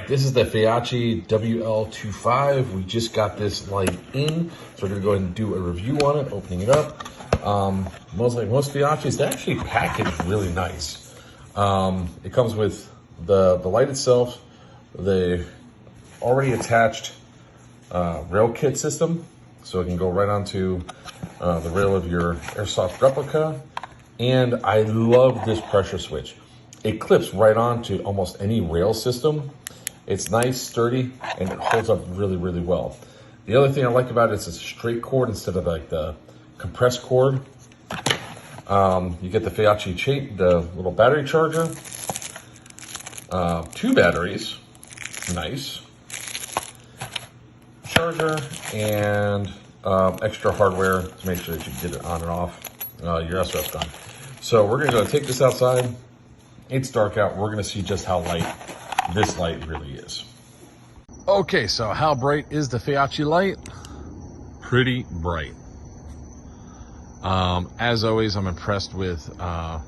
this is the Feyachi WL25. We just got this light in, so we're gonna go ahead and do a review on it, opening it up. Most Feyachis, they're actually packaged really nice. It comes with the light itself, the already attached rail kit system, so it can go right onto the rail of your airsoft replica. And I love this pressure switch. It clips right onto almost any rail system. It's nice, sturdy, and it holds up really, really well. The other thing I like about it is it's a straight cord instead of like the compressed cord. You get the Feyachi shape, the little battery charger, 2 batteries, nice, charger, and extra hardware to make sure that you get it on and off your airsoft gun. So we're gonna go take this outside. It's dark out. We're gonna see just how light this light really is. Okay, so how bright is the Feyachi light? Pretty bright. As always, I'm impressed with the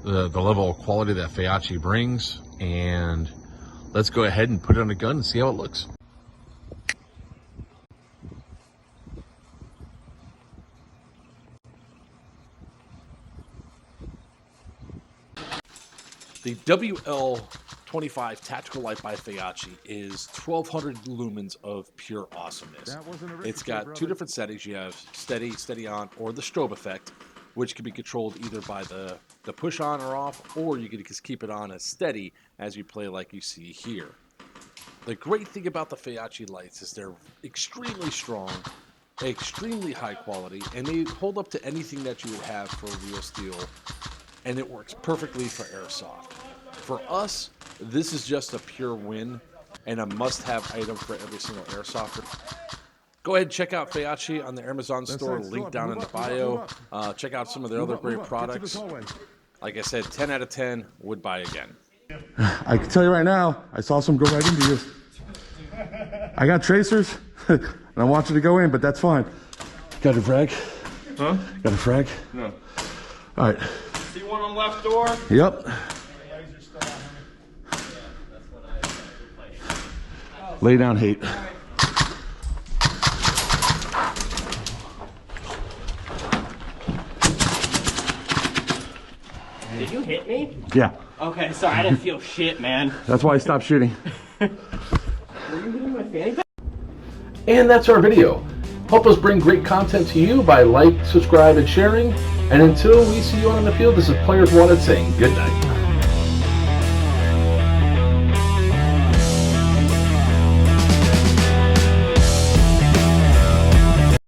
level of quality that Feyachi brings, and let's go ahead and put it on a gun and see how it looks. The WL25 Tactical Light by Feyachi is 1200 lumens of pure awesomeness. It's got 2 different settings. You have steady, steady on, or the strobe effect, which can be controlled either by the push on or off, or you can just keep it on as steady as you play like you see here. The great thing about the Feyachi lights is they're extremely strong, extremely high quality, and they hold up to anything that you would have for real steel, and it works perfectly for airsoft. For us, this is just a pure win and a must-have item for every single airsofter. Go ahead and check out Feyachi on the Amazon store, link down in the bio. Check out some of their other great products. Like I said, 10 out of 10, would buy again. I can tell you right now, I saw some go right into you. I got tracers, and I want you to go in, but that's fine. Got a frag? Huh? Got a frag? No. All right. See one on left door? Yep. Lay down, hate. Did you hit me? Yeah. Okay, sorry, I didn't feel shit, man. That's why I stopped shooting. Were you hitting my fanny pack? And that's our video. Help us bring great content to you by like, subscribe, and sharing. And until we see you on the field, this is Players Wanted saying good night.